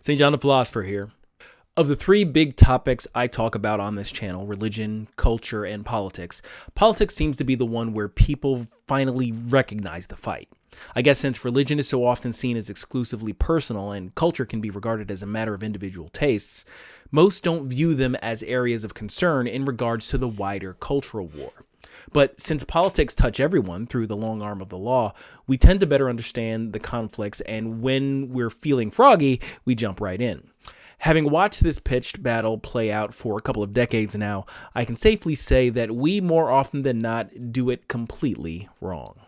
St. John the Philosopher here. Of the three big topics I talk about on this channel, religion, culture, and politics, politics seems to be the one where people finally recognize the fight. I guess since religion is so often seen as exclusively personal and culture can be regarded as a matter of individual tastes, most don't view them as areas of concern in regards to the wider cultural war. But since politics touch everyone through the long arm of the law, we tend to better understand the conflicts, and when we're feeling froggy, we jump right in. Having watched this pitched battle play out for a couple of decades now, I can safely say that we more often than not do it completely wrong.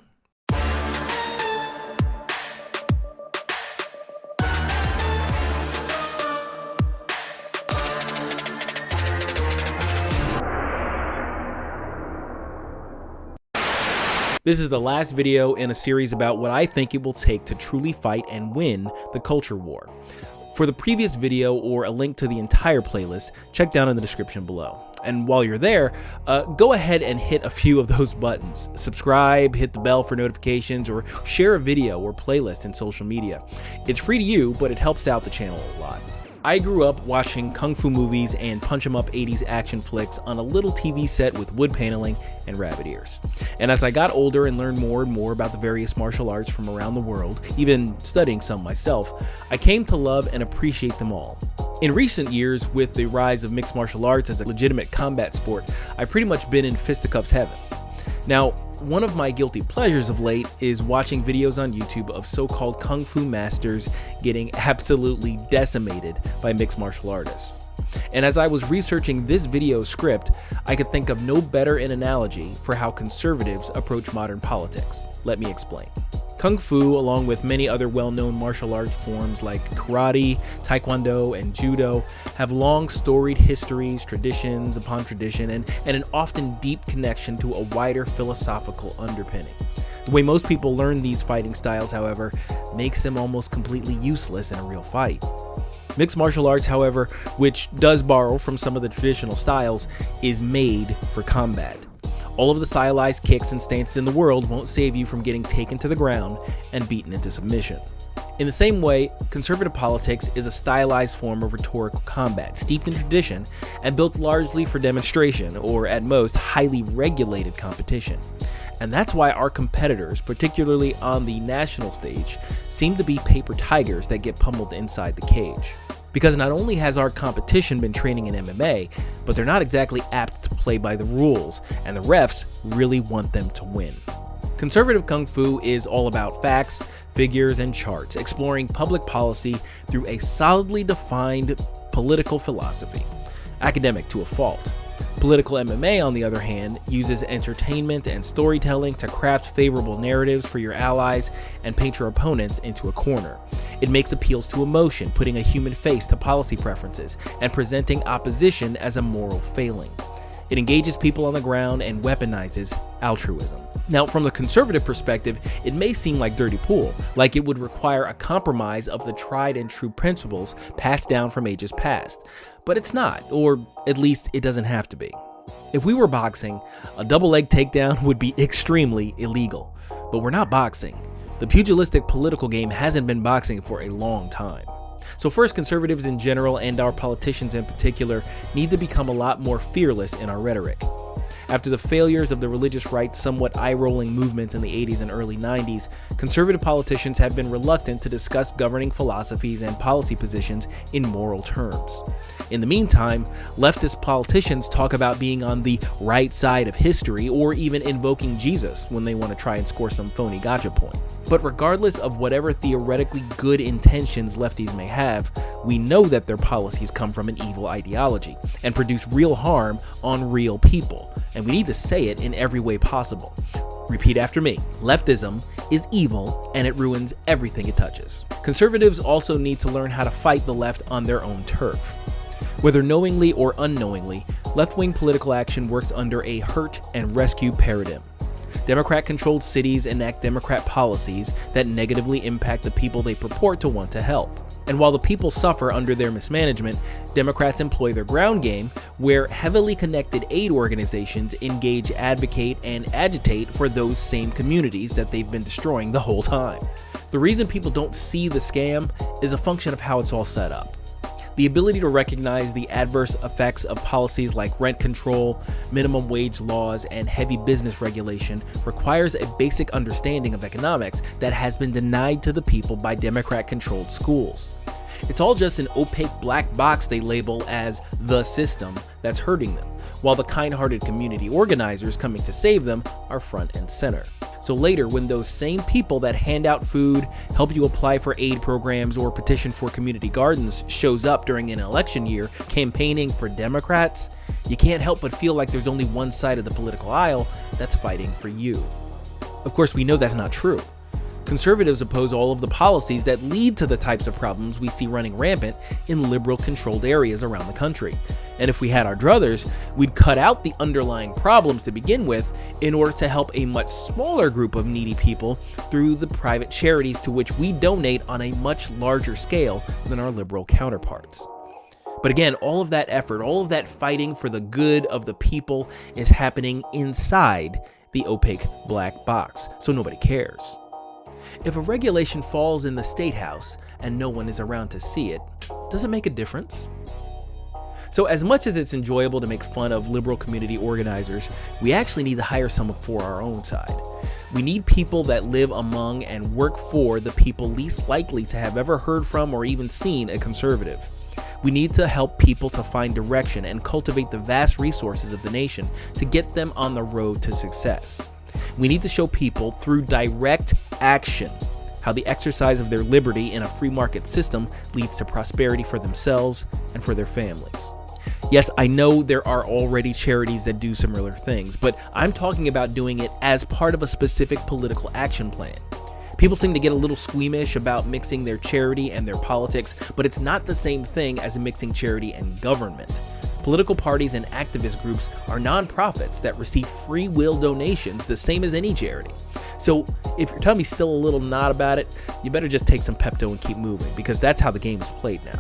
This is the last video in a series about what I think it will take to truly fight and win the culture war. For the previous video or a link to the entire playlist, check down in the description below. And while you're there, go ahead and hit a few of those buttons. Subscribe, hit the bell for notifications, or share a video or playlist in social media. It's free to you, but it helps out the channel a lot. I grew up watching kung fu movies and punch-em-up 80s action flicks on a little TV set with wood paneling and rabbit ears. And as I got older and learned more and more about the various martial arts from around the world, even studying some myself, I came to love and appreciate them all. In recent years, with the rise of mixed martial arts as a legitimate combat sport, I've pretty much been in fisticuffs heaven. Now, one of my guilty pleasures of late is watching videos on YouTube of so-called kung fu masters getting absolutely decimated by mixed martial artists. And as I was researching this video script, I could think of no better an analogy for how conservatives approach modern politics. Let me explain. Kung Fu, along with many other well-known martial arts forms like karate, taekwondo, and judo, have long storied histories, traditions upon tradition, and an often deep connection to a wider philosophical underpinning. The way most people learn these fighting styles, however, makes them almost completely useless in a real fight. Mixed martial arts, however, which does borrow from some of the traditional styles, is made for combat. All of the stylized kicks and stances in the world won't save you from getting taken to the ground and beaten into submission. In the same way, conservative politics is a stylized form of rhetorical combat, steeped in tradition and built largely for demonstration, or at most, highly regulated competition. And that's why our competitors, particularly on the national stage, seem to be paper tigers that get pummeled inside the cage. Because not only has our competition been training in MMA, but they're not exactly apt to play by the rules, and the refs really want them to win. Conservative Kung Fu is all about facts, figures, and charts, exploring public policy through a solidly defined political philosophy, academic to a fault. Political MMA, on the other hand, uses entertainment and storytelling to craft favorable narratives for your allies and paint your opponents into a corner. It makes appeals to emotion, putting a human face to policy preferences, and presenting opposition as a moral failing. It engages people on the ground and weaponizes altruism. Now, from the conservative perspective, it may seem like dirty pool, like it would require a compromise of the tried and true principles passed down from ages past. But it's not, or at least it doesn't have to be. If we were boxing, a double leg takedown would be extremely illegal. But we're not boxing. The pugilistic political game hasn't been boxing for a long time. So first, conservatives in general and our politicians in particular need to become a lot more fearless in our rhetoric. After the failures of the religious right's somewhat eye-rolling movement in the 80s and early 90s, conservative politicians have been reluctant to discuss governing philosophies and policy positions in moral terms. In the meantime, leftist politicians talk about being on the right side of history or even invoking Jesus when they want to try and score some phony gotcha point. But regardless of whatever theoretically good intentions lefties may have, we know that their policies come from an evil ideology and produce real harm on real people, and we need to say it in every way possible. Repeat after me. Leftism is evil and it ruins everything it touches. Conservatives also need to learn how to fight the left on their own turf. Whether knowingly or unknowingly, left-wing political action works under a hurt and rescue paradigm. Democrat-controlled cities enact Democrat policies that negatively impact the people they purport to want to help. And while the people suffer under their mismanagement, Democrats employ their ground game, where heavily connected aid organizations engage, advocate, and agitate for those same communities that they've been destroying the whole time. The reason people don't see the scam is a function of how it's all set up. The ability to recognize the adverse effects of policies like rent control, minimum wage laws, and heavy business regulation requires a basic understanding of economics that has been denied to the people by Democrat-controlled schools. It's all just an opaque black box they label as the system that's hurting them, while the kind-hearted community organizers coming to save them are front and center. So later, when those same people that hand out food, help you apply for aid programs, or petition for community gardens shows up during an election year campaigning for Democrats, you can't help but feel like there's only one side of the political aisle that's fighting for you. Of course, we know that's not true. Conservatives oppose all of the policies that lead to the types of problems we see running rampant in liberal-controlled areas around the country. And if we had our druthers, we'd cut out the underlying problems to begin with in order to help a much smaller group of needy people through the private charities to which we donate on a much larger scale than our liberal counterparts. But again, all of that effort, all of that fighting for the good of the people is happening inside the opaque black box, so nobody cares. If a regulation falls in the State House and no one is around to see it, does it make a difference? So as much as it's enjoyable to make fun of liberal community organizers, we actually need to hire someone for our own side. We need people that live among and work for the people least likely to have ever heard from or even seen a conservative. We need to help people to find direction and cultivate the vast resources of the nation to get them on the road to success. We need to show people through direct action how the exercise of their liberty in a free market system leads to prosperity for themselves and for their families. Yes, I know there are already charities that do similar things, but I'm talking about doing it as part of a specific political action plan. People seem to get a little squeamish about mixing their charity and their politics, but it's not the same thing as mixing charity and government. Political parties and activist groups are nonprofits that receive free will donations the same as any charity. So if your tummy's still a little knot about it, you better just take some Pepto and keep moving, because that's how the game is played now.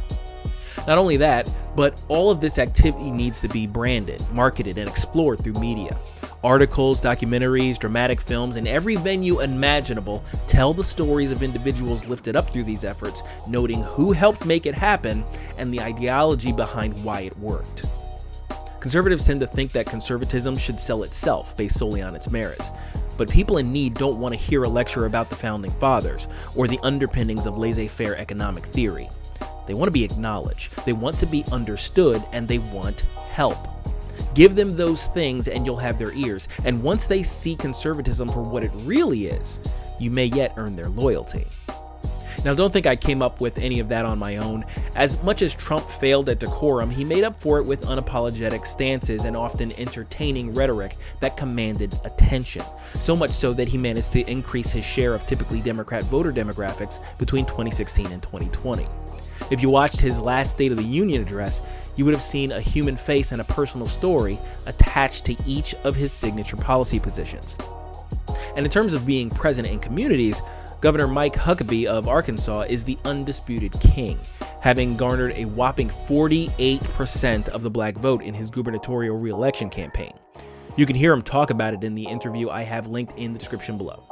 Not only that, but all of this activity needs to be branded, marketed, and explored through media. Articles, documentaries, dramatic films, and every venue imaginable tell the stories of individuals lifted up through these efforts, noting who helped make it happen and the ideology behind why it worked. Conservatives tend to think that conservatism should sell itself based solely on its merits. But people in need don't want to hear a lecture about the Founding Fathers or the underpinnings of laissez-faire economic theory. They want to be acknowledged, they want to be understood, and they want help. Give them those things and you'll have their ears. And once they see conservatism for what it really is, you may yet earn their loyalty. Now, don't think I came up with any of that on my own. As much as Trump failed at decorum, he made up for it with unapologetic stances and often entertaining rhetoric that commanded attention. So much so that he managed to increase his share of typically Democrat voter demographics between 2016 and 2020. If you watched his last State of the Union address, you would have seen a human face and a personal story attached to each of his signature policy positions. And in terms of being present in communities, Governor Mike Huckabee of Arkansas is the undisputed king, having garnered a whopping 48% of the black vote in his gubernatorial re-election campaign. You can hear him talk about it in the interview I have linked in the description below.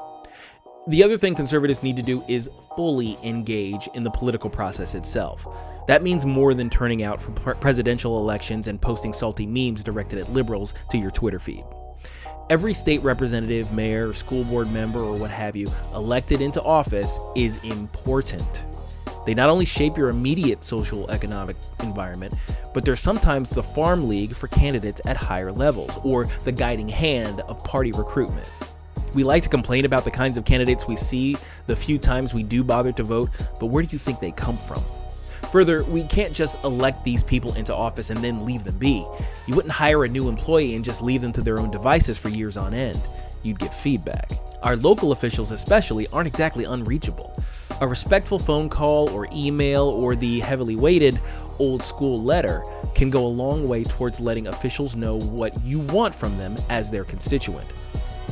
The other thing conservatives need to do is fully engage in the political process itself. That means more than turning out for presidential elections and posting salty memes directed at liberals to your Twitter feed. Every state representative, mayor, school board member, or what have you, elected into office is important. They not only shape your immediate social economic environment, but they're sometimes the farm league for candidates at higher levels, or the guiding hand of party recruitment. We like to complain about the kinds of candidates we see the few times we do bother to vote, but where do you think they come from? Further, we can't just elect these people into office and then leave them be. You wouldn't hire a new employee and just leave them to their own devices for years on end. You'd get feedback. Our local officials especially aren't exactly unreachable. A respectful phone call or email or the heavily weighted old school letter can go a long way towards letting officials know what you want from them as their constituent.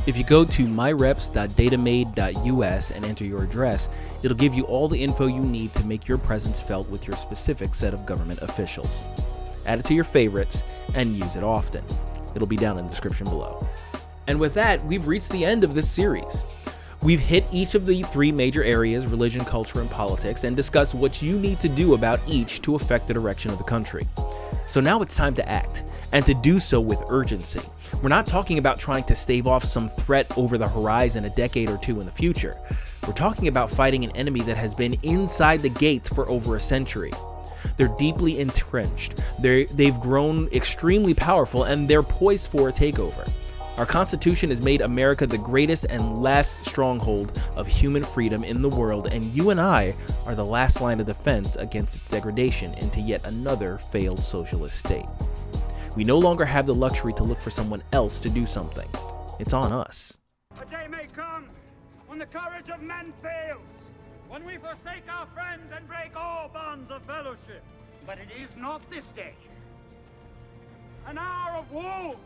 If you go to myreps.datamade.us and enter your address, it'll give you all the info you need to make your presence felt with your specific set of government officials. Add it to your favorites and use it often. It'll be down in the description below. And with that, we've reached the end of this series. We've hit each of the three major areas, religion, culture, and politics, and discussed what you need to do about each to affect the direction of the country. So now it's time to act, and to do so with urgency. We're not talking about trying to stave off some threat over the horizon a decade or two in the future. We're talking about fighting an enemy that has been inside the gates for over a century. They're deeply entrenched, they've grown extremely powerful, and they're poised for a takeover. Our Constitution has made America the greatest and last stronghold of human freedom in the world, and you and I are the last line of defense against its degradation into yet another failed socialist state. We no longer have the luxury to look for someone else to do something. It's on us. A day may come when the courage of men fails, when we forsake our friends and break all bonds of fellowship. But it is not this day. An hour of wolves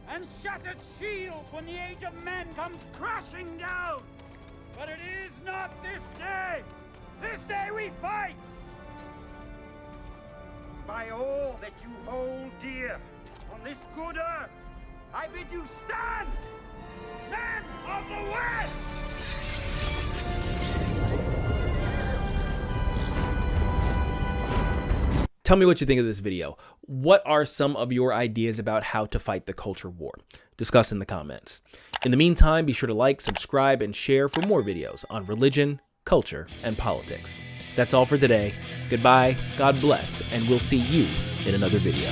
and shattered shields when the age of men comes crashing down. But it is not this day. This day we fight. By all that you hold dear on this good earth, I bid you stand, men of the West! Tell me what you think of this video. What are some of your ideas about how to fight the culture war? Discuss in the comments. In the meantime, be sure to like, subscribe, and share for more videos on religion, culture, and politics. That's all for today. Goodbye, God bless, and we'll see you in another video.